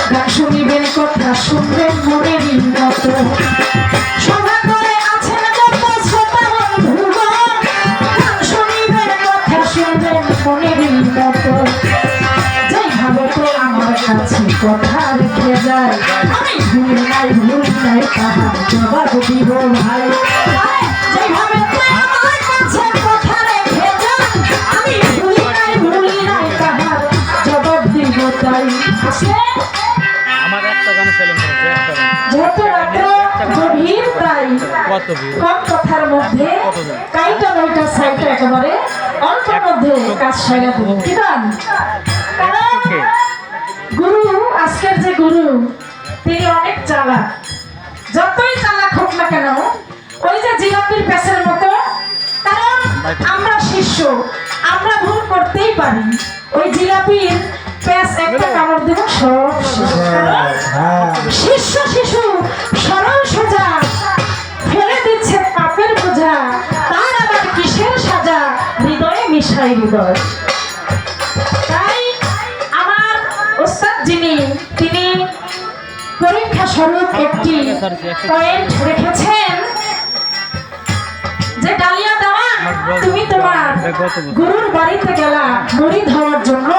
গান শুনিবেন কথা শুনবেন মনের মতো সভা করে আছেন যত শ্রোতা বন্ধুগণ গান শুনিবেন কথা শুনবেন মনের মতো যেইভাবে তো আমার কাছে কথা রেখে যায় আমি ভুল নাই তাহার জবাব দিব ভাই যেইভাবে তো আমার কাছে কথা রেখে যায় আমি ভুল নাই তাহার জবাব দিব তাই আমার একটা গান সেলিং করেছে একটা গান যেহেতু রাত্র গভীর তাই কম কথার মধ্যে কাইটা নয়টা সাইটটা একেবারে অল্পের মধ্যে কাজ সেরে দেবো কি গান কারণ গুরু আজকের যে গুরু তিনি অনেক চালাক যতই চালাক হোক না কেন ওই যে জিলাপির প্যাসের মতো কারণ আমরা শিষ্য আমরা ভুল করতেই পারি ওই জিলাপির প্যাস একটা কামড় দেব সব শিষ্য শিশু সরল সোজা ফেলে দিচ্ছে পাপের বোঝা তার আবার কিসের সাজা হৃদয়ে মিশাই হৃদয় তাই আমার ওস্তাদ যিনি তিনি পরীক্ষা স্বরূপ একটি পয়েন্ট রেখেছেন যে ডালিয়া দেওয়া তুমি তোমার গুরুর বাড়িতে গেলা মুরিদ হওয়ার জন্য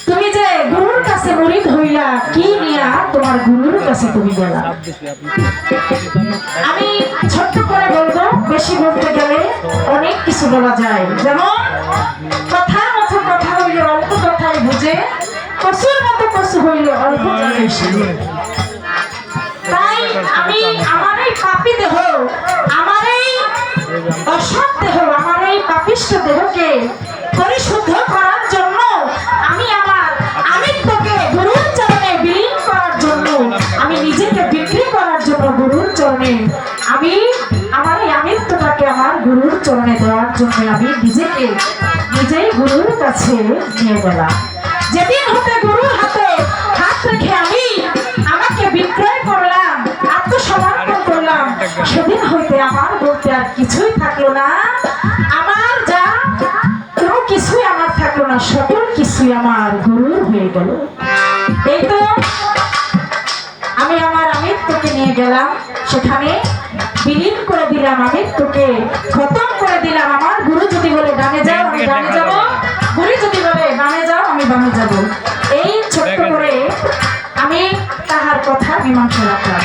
তুমি যে গুরুর কাছে মুরিদ হইলা কি নিয়া তোমার গুরুর কাছে তুমি গেলা আমি ছোট্ট করে বলবো বেশি বলতে গেলে অনেক কিছু বলা যায় যেমন কথার মতো কথা হইলে অল্প কথাই বুঝে কসুর মতো কসু হইলে অল্প কথাই শুনে তাই আমি আমার এই পাপী দেহ আমার এই অসৎ দেহ আমার এই পাপিষ্ঠ দেহকে পরিশুদ্ধ করার জন্য আমি আমার আমিত্বকে গুরুর চরণে বিলীন করার জন্য আমি নিজেকে বিক্রি করার জন্য গুরুর চরণে আমি আমার এই আমিত্বটাকে আমার গুরুর চরণে দেওয়ার জন্য আমি নিজেই গুরুর কাছে নিয়ে গেলাম যেদিন হতে গুরুর হাতে হাত রেখে আমি আমাকে বিক্রয় করলাম আত্মসমর্পণ করলাম সেদিন হইতে আমার বলতে আর কিছুই থাকলো না আমার যা কোনো কিছুই আমার থাকলো না সকল কিছুই আমার গুরুর হয়ে গেল এই তো আমি আমার আমিত্বকে নিয়ে গেলাম সেখানে বিলীন করে দিলাম আমিত্বকে খতম করে দিলাম আমার গুরু যদি বলে ডানে যাও আমি ডানে যাব গুরু যদি বলে বামে যাও আমি বামে যাব এই ছোট্ট করে আমি তাহার কথা মীমাংসা রাখলাম।